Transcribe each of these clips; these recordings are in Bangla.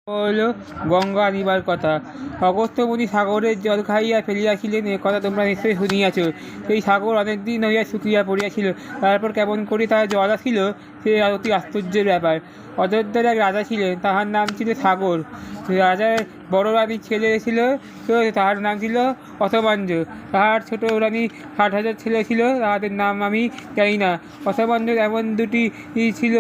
হইল গঙ্গা দিবার কথা। অগস্ত্যমুনি সাগরের জল খাইয়া ফেলিয়াছিলেন, এ কথা তোমরা নিশ্চয়ই শুনিয়াছ। সেই সাগর অনেক দিন হইয়া শুকিয়া পড়িয়াছিল, তারপর কেমন করে তার জল আসিল সে অতি আশ্চর্যের ব্যাপার। অযোধ্যার এক রাজা ছিলেন, তাহার নাম ছিল সাগর। রাজার বড় রানীর ছেলে ছিল, তো তাহার নাম ছিল অথমাঞ্জ। তাহার ছোট রানী 60,000 ছেলে ছিল, তাহাদের নাম আমি জানি না। অথমাঞ্জের এমন দুটি ছিল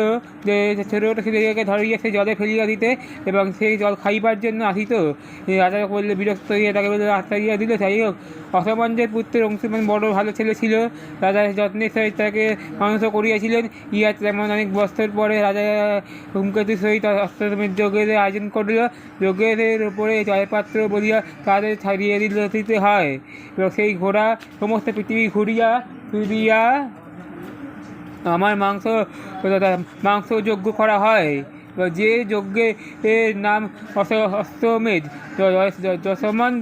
যে ছোট ছোট ছেলেকে ধরিয়া সে জলে ফেলিয়া দিতে এবং সেই জল খাইবার জন্য আসিত। রাজা বললে, বিরক্ত হইয়া তাকে বললে আত্মাইয়া দিল। যাই হোক, অথমাঞ্জের পুত্রের অংশুমান বড় ভালো ছেলে ছিল। রাজা যত্নের সহিত তাকে মানুষ করিয়াছিলেন। ইহা তেমন অনেক বছর পরে রাজা ধূমকেতুর সহিত অষ্টমের যজ্ঞের আয়োজন করিল। যজ্ঞের উপরে জয়পাত্র বলিয়া তাদের ছাড়িয়ে দিতে হয় এবং সেই ঘোড়া সমস্ত পৃথিবী ঘুরিয়া ফিরিয়া আমার মাংস যজ্ঞ করা হয়। যে যজ্ঞের নাম অশ্বমেধ। যশমান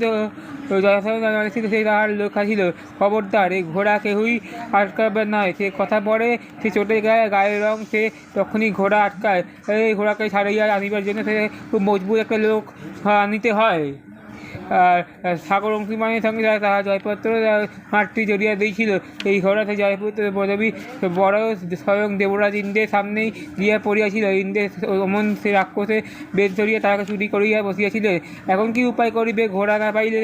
ছিল, সেই তাহার লেখা ছিল, খবরদার এই ঘোড়া কেহই আটকাবে নয়। সে কথা পরে সে চটে গায়ের রং, সে তখনই ঘোড়া আটকায়। এই ঘোড়াকে ছাড়িয়া আনিবার জন্য সে খুব মজবুত একটা লোক আনিতে হয়। আর সাগর অংশুমানের সঙ্গে তাহা জয়পত্র মাঠটি জড়িয়া দিয়েছিল। এই ঘোড়াতে জয়পুত্র পদবী বড় স্বয়ং দেবরাজ ইন্দ্রের সামনেই গিয়া পড়িয়াছিল। ইন্দ্রের অমন সে রাক্ষসে বেদ ধরিয়া তাহাকে চুরি করিয়া বসিয়াছিলেন। এখন কি উপায় করিবে? ঘোড়া না পাইলে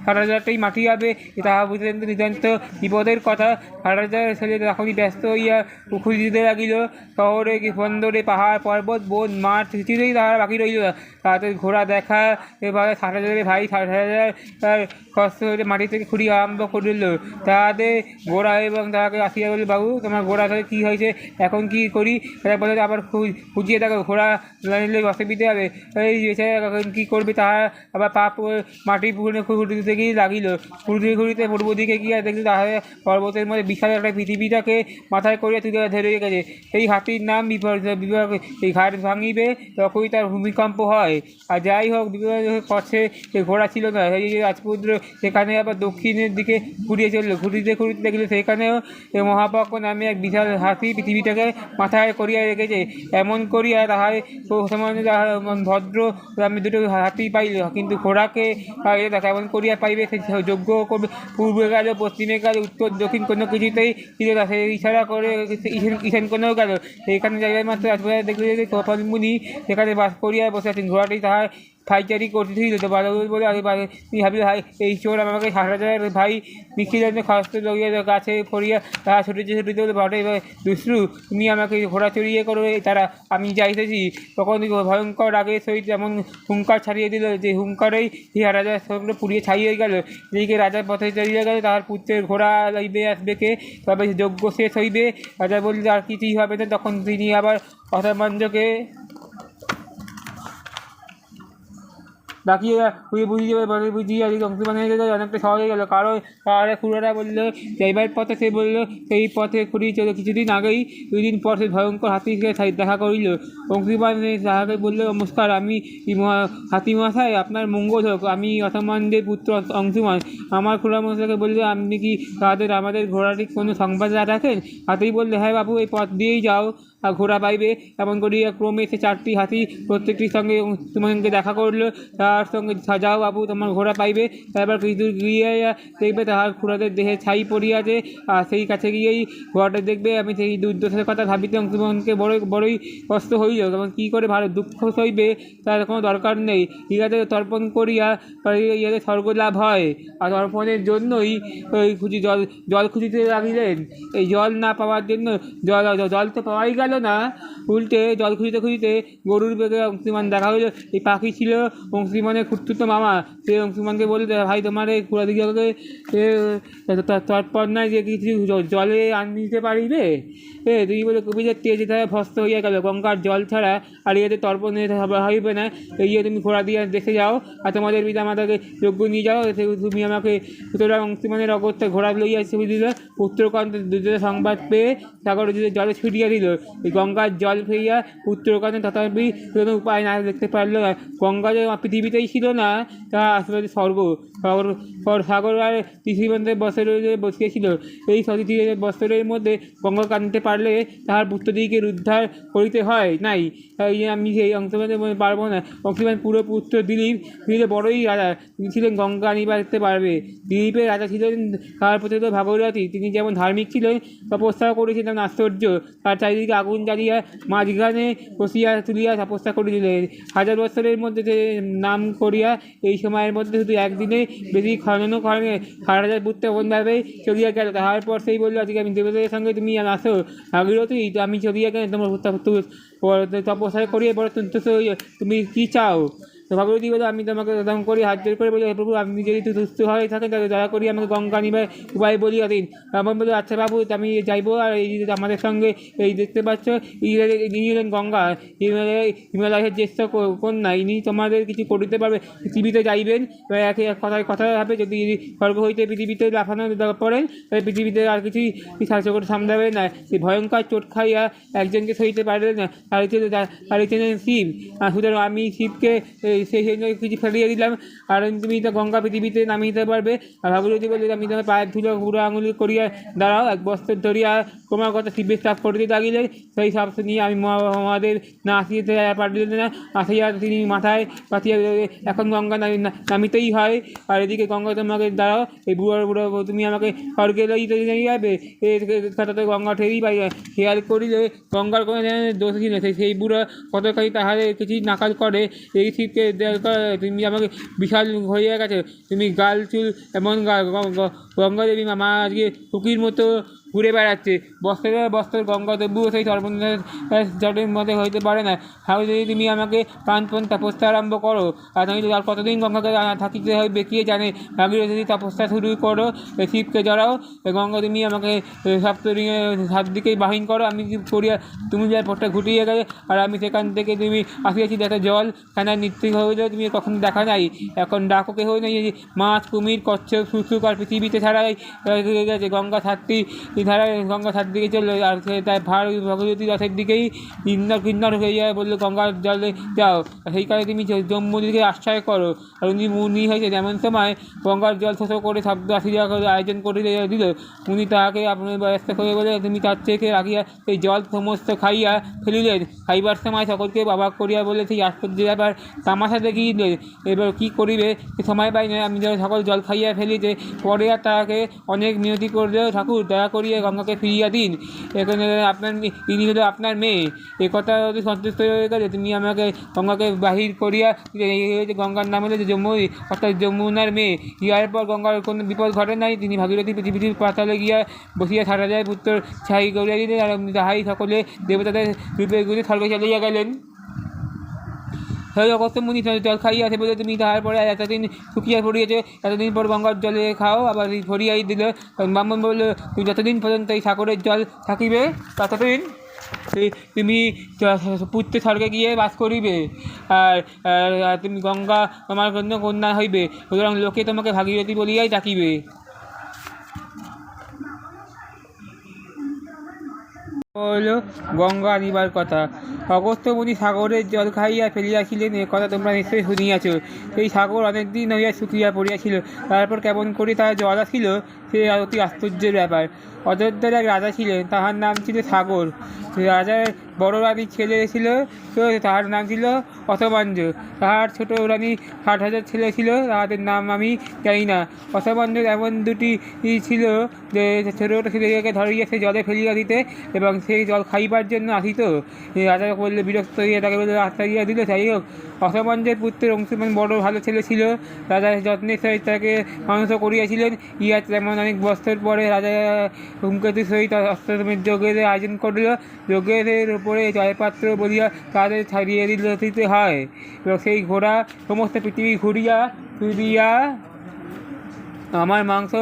60,000টাই মাটি যাবে, তাহা বুঝলেন নিতান্ত বিপদের কথা। 60,000 ছেলে তখনই ব্যস্ত হইয়া খুঁজিতে লাগিল। শহরে বন্দরে পাহাড় পর্বত বন মাঠ কিছুতেই তাহারা বাকি রইল না। তাদের ঘোড়া দেখা এবারে 60,000 ভাই 60,000 কষ্ট হইলে মাটি থেকে খুঁড়িয়া আরম্ভ করিল তাহাদের ঘোড়া এবং তাহাকে আসিয়া বলিল, বাবু তোমার ঘোড়া কী হয়েছে, এখন কি করি? তারা বলে, আবার খুঁজিয়ে দেখো, ঘোড়া নিলে অসুবিধে হবে। এই এখন কী করবে? তাহার আবার পাপ মাটি খুঁড়িতে গিয়ে লাগিল। ঘুরিতে পূর্ব দিকে গিয়া দেখল তাহার পর্বতের মধ্যে বিশাল একটা পৃথিবীটাকে মাথায় করিয়া তুলে ধরে গেছে। সেই হাতির নাম বিভাগ। এই ঘাট ভাঙিবে তখনই তার ভূমিকম্প হয়। আর যাই হোক, বিভাগ পথে সে ঘোড়া ছিল না। সেই রাজপুত্র সেখানে আবার দক্ষিণের দিকে ঘুরিয়ে চলল। ঘুরিতে দেখল সেখানেও মহাপক্ষ নামে এক বিশাল হাতি পৃথিবীটাকে মাথায় করিয়া রেখেছে। এমন করিয়া তাহার ভদ্র নামে দুটো হাতি পাইল, কিন্তু ঘোড়াকে পাইলে তা কেমন করিয়া পাইবে? সে যোগ্য করবে, পূর্বে গেল, পশ্চিমে গেল, উত্তর দক্ষিণ কোনো কিছুতেই ছিল না। সে ইশারা করে ঈশান কোনেও গেল। সেইখানে জায়গায় মাত্র রাজপ্রাসাদ দেখল যে কপাল মুনি সেখানে বাস করিয়া বসে আছেন। ঘোড়াটি তাহার ফাইচারি করতেছিল। তো বালক বলে, ভাবি ভাই, এই চোর আমাকে 60,000 ভাই বিক্রির খরচ লইয়া গাছে ফরিয়া তাহা ছুটিতে বলে, বটে দুশ্রু, তুমি আমাকে ঘোড়া চড়িয়ে করো তারা, আমি যাইতেছি। তখন ভয়ঙ্কর রাগের সহিত এমন হুঙ্কার ছাড়িয়ে দিল যে হুঙ্কারেই ইহা রাজার সঙ্গে পুড়িয়ে ছাইয়ে গেল। যেদিকে রাজার পথে চলিয়া গেল, তাহার পুত্রের ঘোড়া লইবে আসবে কে? তবে যজ্ঞ শেষ হইবে। রাজা বললে আর কিছুই হবে না। তখন তিনি আবার অথমাঞ্জকে ডাকিয়ে বুঝিয়ে অংশমানের অনেকটা সহজ হয়ে গেল। কারণ তাহলে খুড়ারা বললো যাইবার পথে, সে বললো সেই পথে খুঁড়ি চলে। কিছুদিন আগেই 2 দিন পর সে ভয়ঙ্কর হাতিকে দেখা করিল। অংশমান তাহাকে বললো, নমস্কার, আমি হাতিমশাই, আপনার মঙ্গল হোক। আমি অথমানদের পুত্র অংশুমান। আমার খুড়া মশাইকে বললো, আপনি কি আমাদের ঘোড়াটির কোনো সংবাদ রাখেন? হাতি বললে, হ্যাঁ বাবু, এই পথ দিয়েই যাও, ঘোড়া পাইবে। এমন করিয়া ক্রমে সে 4টি হাতি প্রত্যেকটির সঙ্গে অংশুমানকে দেখা করলো। তার সঙ্গে, যাও বাবু, তোমার ঘোড়া পাইবে। তারপর কিছু গিয়ে দেখবে তাহার খুড়াদের দেহে ছাই পড়িয়াছে, আর সেই কাছে গিয়েই ঘোড়াটা দেখবে। আমি সেই দুর্দশার কথা ভাবিতে অংশুমানকে বড়ই কষ্ট হইল। যেমন কী করে ভালো দুঃখ সইবে তার কোনো দরকার নেই। ইহাদের তর্পণ করিয়া ইহাদের স্বর্গ লাভ হয়। আর তর্পণের জন্যই জল খুঁজিতে লাগিলেন। এই জল না পাওয়ার জন্য জল তো পাওয়াই গেল না, উল্টে জল খুঁজিতে গরুর বেগে অংশুমান দেখা হইল। এই পাখি ছিল অংশুমানের খুঁড়তুতো মামা। সে অংশুমানকে বলল, ভাই, তোমার এই খুড়া দিকে তৎপর্ণায় যে কিছু জলে আনিতে পারিবে? তুমি বলে কবিদের তেজে তারা ভস্ত হইয়া গেল। গঙ্গার জল ছাড়া আর ইহাদের তর্পণে হইবে না। ইয়ে তুমি ঘোড়া দিয়ে দেখে যাও, আর তোমাদের পিতা মাতাকে যজ্ঞ নিয়ে যাও। তুমি আমাকে। সুতরাং অংশুমানের অগত্যা ঘোড়া লইয়া দিল। পুত্রকান্ত দুর্যোধনের সংবাদ পেয়ে সাগর জলে ছুটিয়া দিল। এই গঙ্গার জল ফেরিয়া পুত্রকানে তথাপি কোনো উপায় না দেখতে পারল না। গঙ্গা যে পৃথিবীতেই ছিল না, তা আসলে স্বর্গ। সাগর আর পৃথিবীর মধ্যে বছরে বসিয়েছিল। এই বছরের মধ্যে গঙ্গা কাঁদতে পারলে তাহার পুত্রদিকে উদ্ধার করিতে হয় নাই। তাই আমি সেই অংশমানে পারবো না। অংশমান পুরো পুত্র দিলীপ বড়ই রাজা, তিনি ছিলেন গঙ্গা আনিবার পারবে। দিলীপের রাজা ছিলেন তার প্রচলিত ভাগীরথী। তিনি যেমন ধার্মিক ছিলেন, তপস্যা করেছিলেন আশ্চর্য। তার চারিদিকে আগুন জ্বালিয়া মাঝখানে বসিয়া তুলিয়া তপস্যা করিলেন 1000 বছরের মধ্যে যে নাম করিয়া। এই সময়ের মধ্যে শুধু একদিনে বেশি খনন করেন। রাজার পুত্র এমনভাবে চলিয়া গেল। তাহার পর সেই বলল, আজকে আমি দেবতাদের সঙ্গে তুমি আসো ভাগীরথী, আমি চলিয়া গেলে তোমার তপস্যা করিয়া বড় সন্তুষ্ট হইয়া তুমি কী চাও? তো ভাগীরথী বলে, আমি তোমাকে প্রদান করি হাত জোর করে বলি, প্রভু আপনি যদি সুস্থ হয়ে থাকেন তাহলে দয়া করি আমাকে গঙ্গা নিবার উপায় বলিয়া দিন। ব্রাহ্মণ বলে, আচ্ছা বাবু, আমি যাইবো। আর এই আমাদের সঙ্গে এই দেখতে পাচ্ছ ইনি হলেন গঙ্গা, হিমালয়ের জ্যেষ্ঠ কন্যা। ইনি তোমাদের কিছু করিতে পারবে। পৃথিবীতে যাইবেন, কথা হবে, যদি স্বর্গ হইতে পৃথিবীতে লাফানো পড়েন তাহলে পৃথিবীতে আর কিছুই সাহায্য করে সামলাবে না। সেই ভয়ঙ্কর চোট খাইয়া একজনকে সইতে পারলেন না, আর ছিলেন শিব। সুতরাং আমি শিবকে সেই কিছু ফেলিয়ে দিলাম, আর তুমি তো গঙ্গা পৃথিবীতে নামিয়ে দিতে পারবে। আর ভাগীরথী বললে, আমি তোমার পায়ের ধুলো বুড়ো আঙুলি করিয়া দাঁড়াও। এক বস্ত্র ধরিয়া ক্রমাগত শিবের সাপ করিতে লাগিলেন। সেই সাপ নিয়ে আমি মহাদেব না আসিতে পারলেন না। আসিয়া তিনি মাথায় পাতিয়া, এখন গঙ্গা নামিতেই হয়। আর এদিকে গঙ্গা তোমাকে দাঁড়াও, এই বুড়ো তুমি আমাকে স্বর্গে লইতে যাবে। কথাতে গঙ্গা ঠেরি পাই খেয়াল করিলে গঙ্গার কোনো দোষ ছিল। সেই বুড়ো কতখানি তাহারে কিছু নাকাল করে। এই শিবকে তুমি আমাকে বিশাল হয়ে গেছে, তুমি গাল চুল এমন গঙ্গা দেবী মা আজকে ফুকির মতো ঘুরে বেড়াচ্ছে। বস্ত্রের গঙ্গা তবুও সেই জটের মধ্যে হইতে পারে না। তাহলে যদি তুমি আমাকে প্রাণপণ তপস্যা আরম্ভ করো, আর তুমি আর কতদিন গঙ্গাকে থাকিতে হবে কে জানে। ভাগীরথী যদি তপস্যা শুরু করো, শিবকে জড়াও, গঙ্গা তুমি আমাকে সাত দিকেই বাহিন করো। আমি করিয়া তুমি যার পথটা ঘুটিয়ে গেলে, আর আমি সেখান থেকে তুমি আসিয়াছি দেখা জল খানার নৃত্য হইলে তুমি কখনো দেখা নাই। এখন ডাকো কেহ নেই, মাছ কুমির কচ্ছপ শুশুক আর পৃথিবীতে ছাড়াই গেছে। গঙ্গা ধারায় গঙ্গা সাত দিকে চললো, আর তাই ভাগীরথী রথের দিকেই কিন্নর হইয়া বললো, গঙ্গার জলে যাও। সেই কারণে তুমি জম্মুদিকে আশ্রয় করো। আর উনি মুনি হয়েছে, এমন সময় গঙ্গার জল শোষ করে শব্দ আসিয়া আয়োজন করে দিল। উনি তাহাকে আপনার ব্যবস্থা করে বলে, তুমি তার থেকে রাখিয়া সেই জল সমস্ত খাইয়া ফেলিলেন। খাইবার সময় সকলকে অবাক করিয়া বলে, সেই আশ্চর্য ব্যাপার তামাশা দেখিলেন। এবার কী করিবে সময় পাই না, আমি সকল জল খাইয়া ফেলিতে। পরে আর তাহাকে অনেক মিনতি করলেও, ঠাকুর দয়া করিয়া গঙ্গাকে ফিরিয়া দিন, এখানে ইনি হলো আপনার মেয়ে। এ কথা যদি সন্তুষ্ট হয়ে গেলে তুমি আমাকে গঙ্গাকে বাহির করিয়া, গঙ্গার নাম হলো যমুনা, অর্থাৎ যমুনার মেয়ে। ইহার পর গঙ্গার কোনো বিপদ ঘটে নাই। তিনি ভাগীরথী পৃথিবীর পাতালে গিয়া বসিয়া সারা যায় পুত্র ছাই করিয়া দিলেন। আর তাহাই সকলে দেবতাদের রূপে গুণে স্বর্গে চলিয়া গেলেন। সেই অগস্ত্য মুনি জল খাইয়া আছে বলে, তুমি তাহার পরে এতদিন শুকিয়া পড়িয়েছ, এতদিন পর গঙ্গার জলে খাও। আবার ভরিয়াই দিল। ব্রাহ্মণ বলল, তুমি যতদিন পর্যন্ত এই সাগরের জল থাকিবে ততদিন তুমি পুত্র স্বর্গে গিয়ে বাস করিবে। আর তুমি গঙ্গা তোমার জন্য কন্যা হইবে, সুতরাং লোকে তোমাকে ভাগীরথী বলিয়াই ডাকিবে। হলো গঙ্গা আনিবার কথা। অগস্ত্য মুনি সাগরের জল খাইয়া ফেলিয়াছিলেন, এ কথা তোমরা নিশ্চয়ই শুনিয়াছ। সেই সাগর অনেকদিন হইয়া শুকিয়া পড়িয়াছিল। তারপর কেমন করে তার জল আসিল, সে অতি আশ্চর্যের ব্যাপার। অযোধ্যার এক রাজা ছিলেন, তাহার নাম ছিল সাগর। রাজার বড় রানীর ছেলে ছিল, তো তাহার নাম ছিল অসমাঞ্জ। তাহার ছোটো রানী 60,000 ছেলে ছিল, তাহাদের নাম আমি জানি না। অসমাঞ্জের এমন দুটি ছিল যে ছোটো ছোটো ছেলেকে ধরিয়া সে জলে ফেলিয়া দিতে, এবং সেই জল খাইবার জন্য আসিত। রাজা বললে, বিরক্ত হইয়া তাকে বলে আশ্রয় দিল। যাই হোক, অসমাঞ্জের পুত্রের অংশুমান বড় ভালো ছেলে ছিল। রাজা যত্নের সহিত তাকে মানুষ করিয়াছিলেন। ইহা তেমন অনেক বছর পরে রাজা ধূমকেতুর সহিত অষ্টমের যজ্ঞের আয়োজন করিল। যজ্ঞের উপরে জয়পাত্র বলিয়া তাদের ছাড়িয়ে দিতে হয়, এবং সেই ঘোড়া সমস্ত পৃথিবী ঘুরিয়া আমার মাংস